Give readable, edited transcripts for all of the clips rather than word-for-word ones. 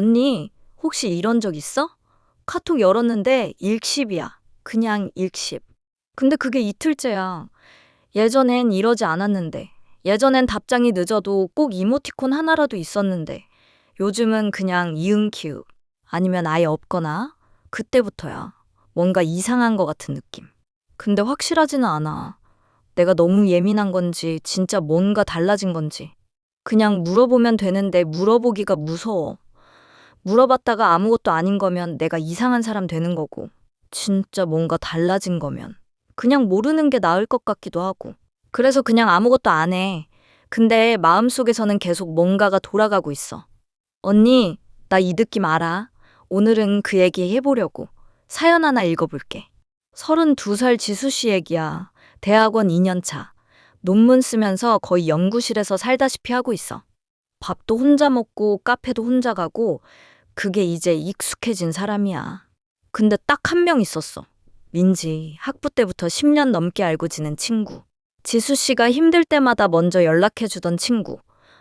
언니, 혹시 이런 적 있어? 카톡 열었는데 일십이야. 그냥 일십. 근데 그게 이틀째야. 예전엔 이러지 않았는데. 예전엔 답장이 늦어도 꼭 이모티콘 하나라도 있었는데. 요즘은 그냥 이응키읔. 아니면 아예 없거나. 그때부터야. 뭔가 이상한 것 같은 느낌. 근데 확실하지는 않아. 내가 너무 예민한 건지, 진짜 뭔가 달라진 건지. 그냥 물어보면 되는데 물어보기가 무서워. 물어봤다가 아무것도 아닌 거면 내가 이상한 사람 되는 거고, 진짜 뭔가 달라진 거면 그냥 모르는 게 나을 것 같기도 하고. 그래서 그냥 아무것도 안 해. 근데 마음속에서는 계속 뭔가가 돌아가고 있어. 언니, 나 이 느낌 알아. 오늘은 그 얘기 해보려고. 사연 하나 읽어볼게. 32살 지수 씨 얘기야. 대학원 2년 차. 논문 쓰면서 거의 연구실에서 살다시피 하고 있어. 밥도 혼자 먹고 카페도 혼자 가고 그게 이제 익숙해진 사람이야. 근데 딱 한 명 있었어. 민지, 학부 때부터 10년 넘게 알고 지낸 친구. 지수 씨가 힘들 때마다 먼저 연락해주던 친구.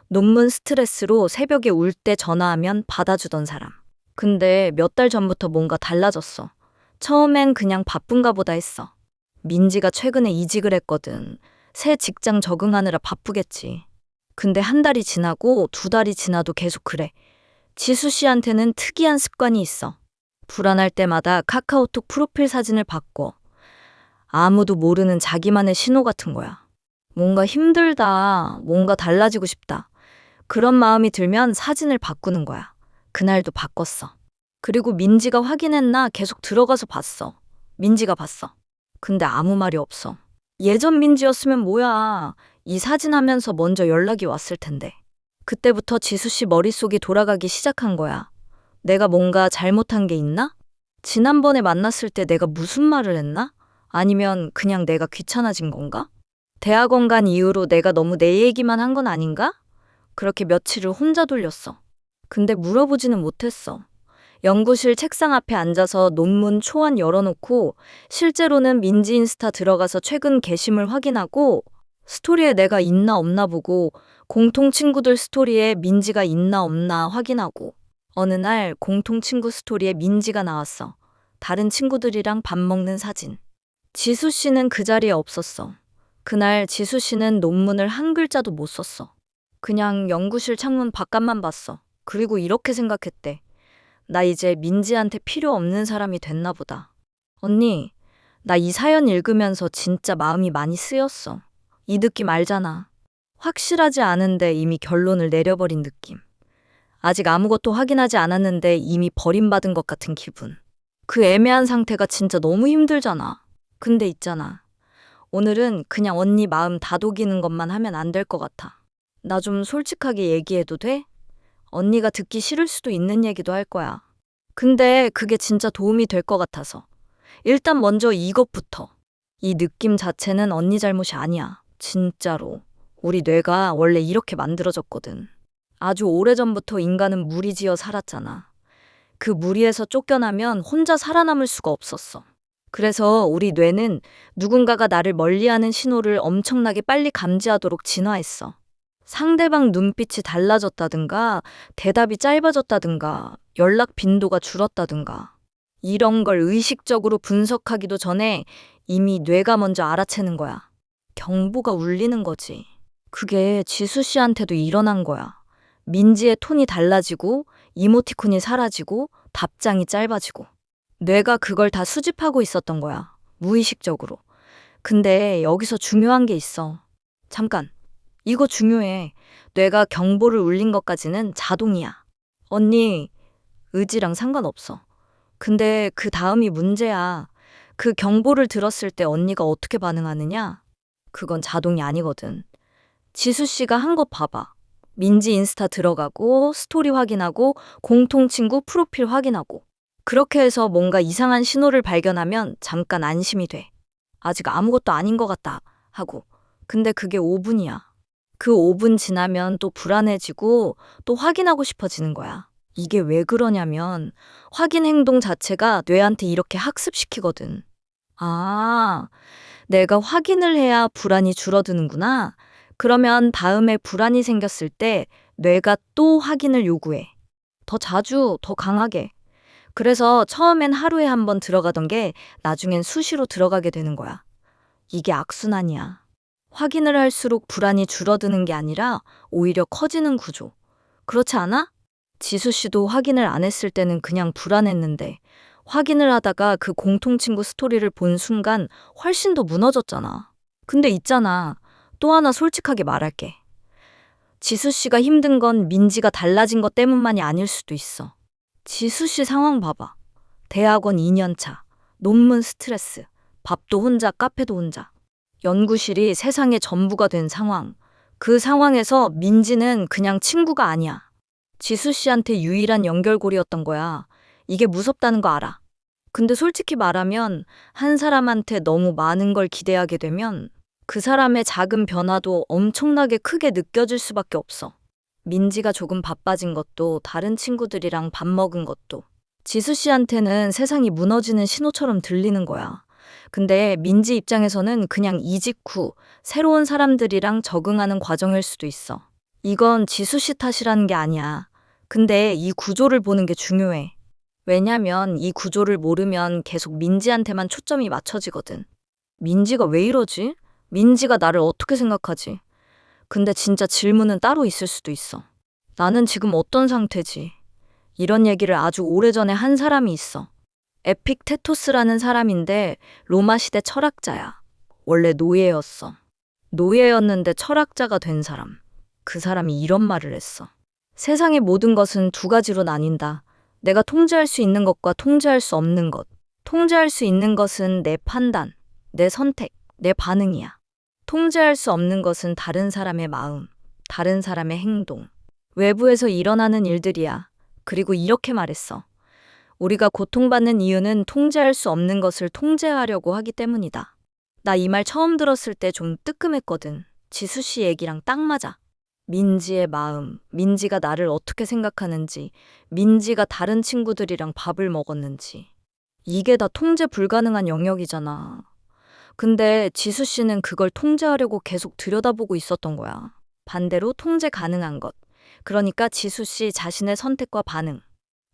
논문 스트레스로 새벽에 울 때 전화하면 받아주던 사람. 근데 몇 달 전부터 뭔가 달라졌어. 처음엔 그냥 바쁜가 보다 했어. 민지가 최근에 이직을 했거든. 새 직장 적응하느라 바쁘겠지. 근데 한 달이 지나고 두 달이 지나도 계속 그래. 지수 씨한테는 특이한 습관이 있어. 불안할 때마다 카카오톡 프로필 사진을 바꿔. 아무도 모르는 자기만의 신호 같은 거야. 뭔가 힘들다, 뭔가 달라지고 싶다. 그런 마음이 들면 사진을 바꾸는 거야. 그날도 바꿨어. 그리고 민지가 확인했나 계속 들어가서 봤어. 민지가 봤어. 근데 아무 말이 없어. 예전 민지였으면 뭐야. 이 사진 하면서 먼저 연락이 왔을 텐데. 그때부터 지수 씨 머릿속이 돌아가기 시작한 거야. 내가 뭔가 잘못한 게 있나? 지난번에 만났을 때 내가 무슨 말을 했나? 아니면 그냥 내가 귀찮아진 건가? 대학원 간 이후로 내가 너무 내 얘기만 한 건 아닌가? 그렇게 며칠을 혼자 돌렸어. 근데 물어보지는 못했어. 연구실 책상 앞에 앉아서 논문 초안 열어놓고 실제로는 민지 인스타 들어가서 최근 게시물 확인하고 스토리에 내가 있나 없나 보고 공통 친구들 스토리에 민지가 있나 없나 확인하고 어느 날 공통 친구 스토리에 민지가 나왔어. 다른 친구들이랑 밥 먹는 사진. 지수 씨는 그 자리에 없었어. 그날 지수 씨는 논문을 한 글자도 못 썼어. 그냥 연구실 창문 바깥만 봤어. 그리고 이렇게 생각했대. 나 이제 민지한테 필요 없는 사람이 됐나 보다. 언니, 나 이 사연 읽으면서 진짜 마음이 많이 쓰였어. 이 느낌 알잖아. 확실하지 않은데 이미 결론을 내려버린 느낌. 아직 아무것도 확인하지 않았는데 이미 버림받은 것 같은 기분. 그 애매한 상태가 진짜 너무 힘들잖아. 근데 있잖아. 오늘은 그냥 언니 마음 다독이는 것만 하면 안 될 것 같아. 나 좀 솔직하게 얘기해도 돼? 언니가 듣기 싫을 수도 있는 얘기도 할 거야. 근데 그게 진짜 도움이 될 것 같아서. 일단 먼저 이것부터. 이 느낌 자체는 언니 잘못이 아니야. 진짜로. 우리 뇌가 원래 이렇게 만들어졌거든. 아주 오래전부터 인간은 무리지어 살았잖아. 그 무리에서 쫓겨나면 혼자 살아남을 수가 없었어. 그래서 우리 뇌는 누군가가 나를 멀리하는 신호를 엄청나게 빨리 감지하도록 진화했어. 상대방 눈빛이 달라졌다든가, 대답이 짧아졌다든가, 연락 빈도가 줄었다든가. 이런 걸 의식적으로 분석하기도 전에 이미 뇌가 먼저 알아채는 거야. 경보가 울리는 거지. 그게 지수 씨한테도 일어난 거야. 민지의 톤이 달라지고, 이모티콘이 사라지고, 답장이 짧아지고. 뇌가 그걸 다 수집하고 있었던 거야. 무의식적으로. 근데 여기서 중요한 게 있어. 잠깐. 이거 중요해. 뇌가 경보를 울린 것까지는 자동이야. 언니, 의지랑 상관없어. 근데 그 다음이 문제야. 그 경보를 들었을 때 언니가 어떻게 반응하느냐? 그건 자동이 아니거든. 지수 씨가 한 거 봐봐. 민지 인스타 들어가고, 스토리 확인하고, 공통 친구 프로필 확인하고. 그렇게 해서 뭔가 이상한 신호를 발견하면 잠깐 안심이 돼. 아직 아무것도 아닌 것 같다 하고. 근데 그게 5분이야. 그 5분 지나면 또 불안해지고 또 확인하고 싶어지는 거야. 이게 왜 그러냐면 확인 행동 자체가 뇌한테 이렇게 학습시키거든. 아, 내가 확인을 해야 불안이 줄어드는구나. 그러면 다음에 불안이 생겼을 때 뇌가 또 확인을 요구해. 더 자주, 더 강하게. 그래서 처음엔 하루에 한 번 들어가던 게 나중엔 수시로 들어가게 되는 거야. 이게 악순환이야. 확인을 할수록 불안이 줄어드는 게 아니라 오히려 커지는 구조. 그렇지 않아? 지수 씨도 확인을 안 했을 때는 그냥 불안했는데 확인을 하다가 그 공통친구 스토리를 본 순간 훨씬 더 무너졌잖아. 근데 있잖아. 또 하나 솔직하게 말할게. 지수 씨가 힘든 건 민지가 달라진 것 때문만이 아닐 수도 있어. 지수 씨 상황 봐봐. 대학원 2년 차, 논문 스트레스, 밥도 혼자, 카페도 혼자. 연구실이 세상의 전부가 된 상황. 그 상황에서 민지는 그냥 친구가 아니야. 지수 씨한테 유일한 연결고리였던 거야. 이게 무섭다는 거 알아. 근데 솔직히 말하면 한 사람한테 너무 많은 걸 기대하게 되면 그 사람의 작은 변화도 엄청나게 크게 느껴질 수밖에 없어. 민지가 조금 바빠진 것도 다른 친구들이랑 밥 먹은 것도 지수 씨한테는 세상이 무너지는 신호처럼 들리는 거야. 근데 민지 입장에서는 그냥 이직 후 새로운 사람들이랑 적응하는 과정일 수도 있어. 이건 지수 씨 탓이라는 게 아니야. 근데 이 구조를 보는 게 중요해. 왜냐면 이 구조를 모르면 계속 민지한테만 초점이 맞춰지거든. 민지가 왜 이러지? 민지가 나를 어떻게 생각하지? 근데 진짜 질문은 따로 있을 수도 있어. 나는 지금 어떤 상태지? 이런 얘기를 아주 오래전에 한 사람이 있어. 에픽테토스라는 사람인데 로마 시대 철학자야. 원래 노예였어. 노예였는데 철학자가 된 사람. 그 사람이 이런 말을 했어. 세상의 모든 것은 두 가지로 나뉜다. 내가 통제할 수 있는 것과 통제할 수 없는 것. 통제할 수 있는 것은 내 판단, 내 선택, 내 반응이야. 통제할 수 없는 것은 다른 사람의 마음, 다른 사람의 행동, 외부에서 일어나는 일들이야. 그리고 이렇게 말했어. 우리가 고통받는 이유는 통제할 수 없는 것을 통제하려고 하기 때문이다. 나 이 말 처음 들었을 때 좀 뜨끔했거든. 지수 씨 얘기랑 딱 맞아. 민지의 마음, 민지가 나를 어떻게 생각하는지, 민지가 다른 친구들이랑 밥을 먹었는지. 이게 다 통제 불가능한 영역이잖아. 근데 지수 씨는 그걸 통제하려고 계속 들여다보고 있었던 거야. 반대로 통제 가능한 것. 그러니까 지수 씨 자신의 선택과 반응.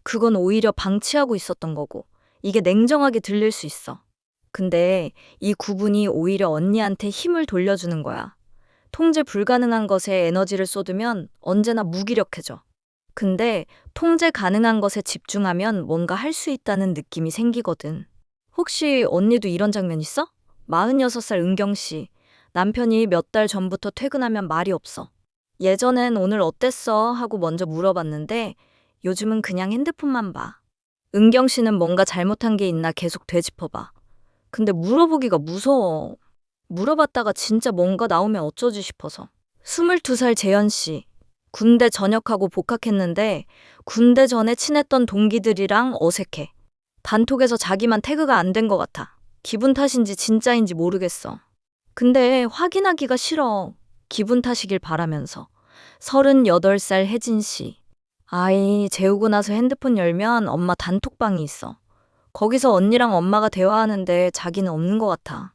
그건 오히려 방치하고 있었던 거고. 이게 냉정하게 들릴 수 있어. 근데 이 구분이 오히려 언니한테 힘을 돌려주는 거야. 통제 불가능한 것에 에너지를 쏟으면 언제나 무기력해져. 근데 통제 가능한 것에 집중하면 뭔가 할 수 있다는 느낌이 생기거든. 혹시 언니도 이런 장면 있어? 46살 은경 씨. 남편이 몇 달 전부터 퇴근하면 말이 없어. 예전엔 오늘 어땠어? 하고 먼저 물어봤는데 요즘은 그냥 핸드폰만 봐. 은경 씨는 뭔가 잘못한 게 있나 계속 되짚어봐. 근데 물어보기가 무서워. 물어봤다가 진짜 뭔가 나오면 어쩌지 싶어서. 22살 재현 씨. 군대 전역하고 복학했는데 군대 전에 친했던 동기들이랑 어색해. 단톡에서 자기만 태그가 안 된 것 같아. 기분 탓인지 진짜인지 모르겠어. 근데 확인하기가 싫어. 기분 탓이길 바라면서. 38살 혜진 씨. 아이 재우고 나서 핸드폰 열면 엄마 단톡방이 있어. 거기서 언니랑 엄마가 대화하는데 자기는 없는 것 같아.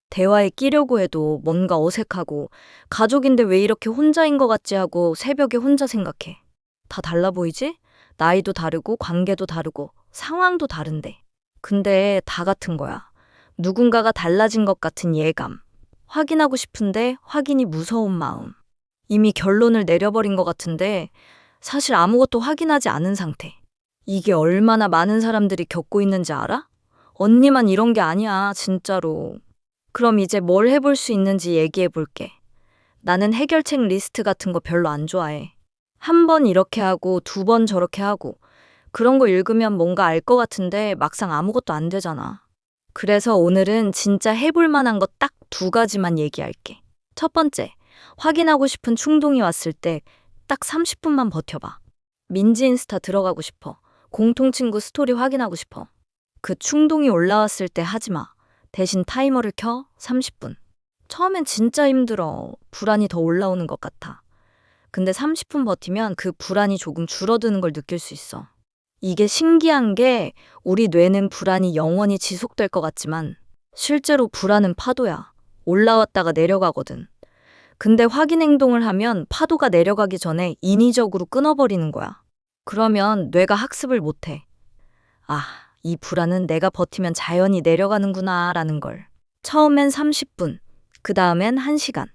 대화에 끼려고 해도 뭔가 어색하고 가족인데 왜 이렇게 혼자인 것 같지 하고 새벽에 혼자 생각해. 다 달라 보이지? 나이도 다르고 관계도 다르고 상황도 다른데. 근데 다 같은 거야. 누군가가 달라진 것 같은 예감. 확인하고 싶은데 확인이 무서운 마음. 이미 결론을 내려버린 것 같은데 사실 아무것도 확인하지 않은 상태. 이게 얼마나 많은 사람들이 겪고 있는지 알아? 언니만 이런 게 아니야, 진짜로. 그럼 이제 뭘 해볼 수 있는지 얘기해 볼게. 나는 해결책 리스트 같은 거 별로 안 좋아해. 한 번 이렇게 하고 두 번 저렇게 하고 그런 거 읽으면 뭔가 알 것 같은데 막상 아무것도 안 되잖아. 그래서 오늘은 진짜 해볼 만한 거 딱 두 가지만 얘기할게. 첫 번째, 확인하고 싶은 충동이 왔을 때 딱 30분만 버텨봐. 민지 인스타 들어가고 싶어. 공통친구 스토리 확인하고 싶어. 그 충동이 올라왔을 때 하지 마. 대신 타이머를 켜 30분. 처음엔 진짜 힘들어. 불안이 더 올라오는 것 같아. 근데 30분 버티면 그 불안이 조금 줄어드는 걸 느낄 수 있어. 이게 신기한 게 우리 뇌는 불안이 영원히 지속될 것 같지만 실제로 불안은 파도야. 올라왔다가 내려가거든. 근데 확인 행동을 하면 파도가 내려가기 전에 인위적으로 끊어버리는 거야. 그러면 뇌가 학습을 못해. 아, 이 불안은 내가 버티면 자연히 내려가는구나 라는 걸. 처음엔 30분, 그 다음엔 1시간.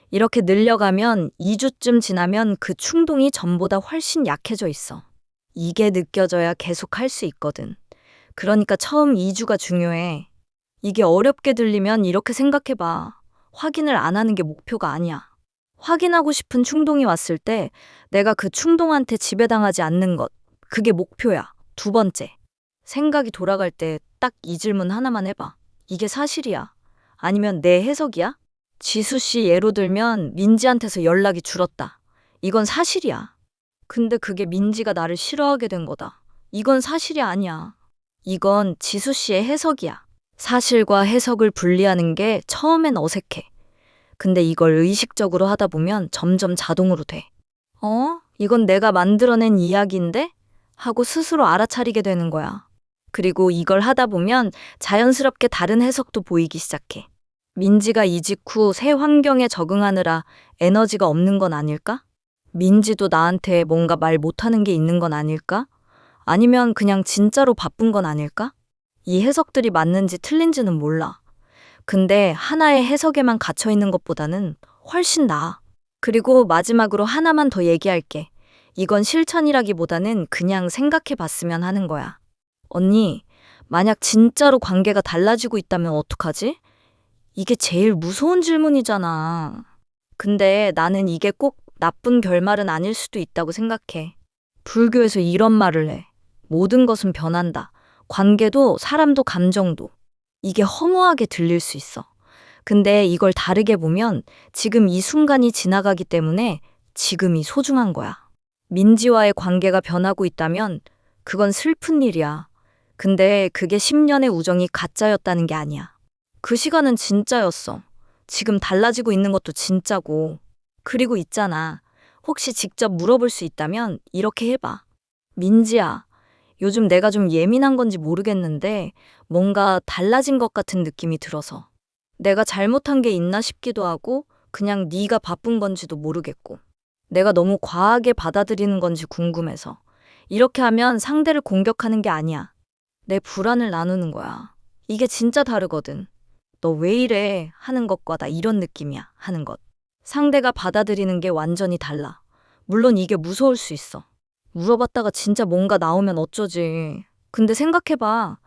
이렇게 늘려가면 2주쯤 지나면 그 충동이 전보다 훨씬 약해져 있어. 이게 느껴져야 계속 할 수 있거든. 그러니까 처음 2주가 중요해. 이게 어렵게 들리면 이렇게 생각해봐. 확인을 안 하는 게 목표가 아니야. 확인하고 싶은 충동이 왔을 때 내가 그 충동한테 지배당하지 않는 것. 그게 목표야. 두 번째. 생각이 돌아갈 때 딱 이 질문 하나만 해봐. 이게 사실이야? 아니면 내 해석이야? 지수 씨 예로 들면 민지한테서 연락이 줄었다. 이건 사실이야. 근데 그게 민지가 나를 싫어하게 된 거다. 이건 사실이 아니야. 이건 지수 씨의 해석이야. 사실과 해석을 분리하는 게 처음엔 어색해. 근데 이걸 의식적으로 하다 보면 점점 자동으로 돼. 이건 내가 만들어낸 이야기인데? 하고 스스로 알아차리게 되는 거야. 그리고 이걸 하다 보면 자연스럽게 다른 해석도 보이기 시작해. 민지가 이직 후 새 환경에 적응하느라 에너지가 없는 건 아닐까? 민지도 나한테 뭔가 말 못하는 게 있는 건 아닐까? 아니면 그냥 진짜로 바쁜 건 아닐까? 이 해석들이 맞는지 틀린지는 몰라. 근데 하나의 해석에만 갇혀 있는 것보다는 훨씬 나아. 그리고 마지막으로 하나만 더 얘기할게. 이건 실천이라기보다는 그냥 생각해 봤으면 하는 거야. 언니, 만약 진짜로 관계가 달라지고 있다면 어떡하지? 이게 제일 무서운 질문이잖아. 근데 나는 이게 꼭 나쁜 결말은 아닐 수도 있다고 생각해. 불교에서 이런 말을 해. 모든 것은 변한다. 관계도 사람도 감정도. 이게 허무하게 들릴 수 있어. 근데 이걸 다르게 보면 지금 이 순간이 지나가기 때문에 지금이 소중한 거야. 민지와의 관계가 변하고 있다면 그건 슬픈 일이야. 근데 그게 10년의 우정이 가짜였다는 게 아니야. 그 시간은 진짜였어. 지금 달라지고 있는 것도 진짜고. 그리고 있잖아. 혹시 직접 물어볼 수 있다면 이렇게 해봐. 민지야, 요즘 내가 좀 예민한 건지 모르겠는데 뭔가 달라진 것 같은 느낌이 들어서. 내가 잘못한 게 있나 싶기도 하고 그냥 네가 바쁜 건지도 모르겠고. 내가 너무 과하게 받아들이는 건지 궁금해서. 이렇게 하면 상대를 공격하는 게 아니야. 내 불안을 나누는 거야. 이게 진짜 다르거든. 너 왜 이래? 하는 것과 나 이런 느낌이야. 하는 것. 상대가 받아들이는 게 완전히 달라. 물론 이게 무서울 수 있어. 물어봤다가 진짜 뭔가 나오면 어쩌지. 근데 생각해봐.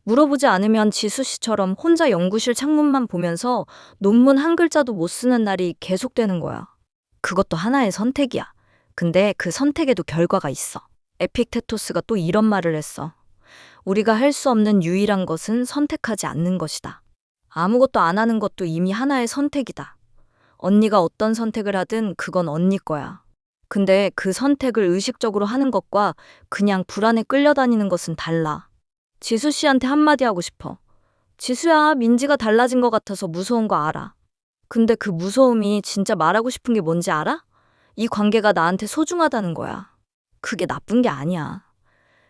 물어보지 않으면 지수 씨처럼 혼자 연구실 창문만 보면서 논문 한 글자도 못 쓰는 날이 계속되는 거야. 그것도 하나의 선택이야. 근데 그 선택에도 결과가 있어. 에픽테토스가 또 이런 말을 했어. 우리가 할 수 없는 유일한 것은 선택하지 않는 것이다. 아무것도 안 하는 것도 이미 하나의 선택이다. 언니가 어떤 선택을 하든 그건 언니 거야. 근데 그 선택을 의식적으로 하는 것과 그냥 불안에 끌려다니는 것은 달라. 지수 씨한테 한마디 하고 싶어. 지수야, 민지가 달라진 것 같아서 무서운 거 알아. 근데 그 무서움이 진짜 말하고 싶은 게 뭔지 알아? 이 관계가 나한테 소중하다는 거야. 그게 나쁜 게 아니야.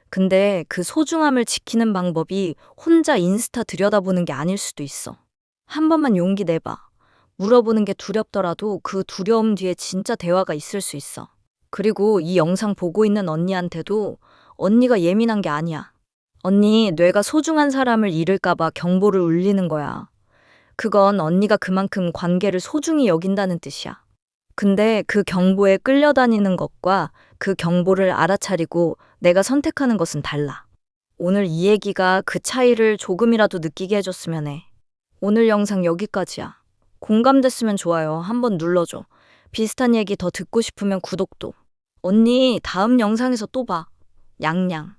근데 그 소중함을 지키는 방법이 혼자 인스타 들여다보는 게 아닐 수도 있어. 한 번만 용기 내봐. 물어보는 게 두렵더라도 그 두려움 뒤에 진짜 대화가 있을 수 있어. 그리고 이 영상 보고 있는 언니한테도 언니가 예민한 게 아니야. 언니, 뇌가 소중한 사람을 잃을까봐 경보를 울리는 거야. 그건 언니가 그만큼 관계를 소중히 여긴다는 뜻이야. 근데 그 경보에 끌려다니는 것과 그 경보를 알아차리고 내가 선택하는 것은 달라. 오늘 이 얘기가 그 차이를 조금이라도 느끼게 해줬으면 해. 오늘 영상 여기까지야. 공감됐으면 좋아요 한번 눌러줘. 비슷한 얘기 더 듣고 싶으면 구독도. 언니, 다음 영상에서 또 봐. 냥냥.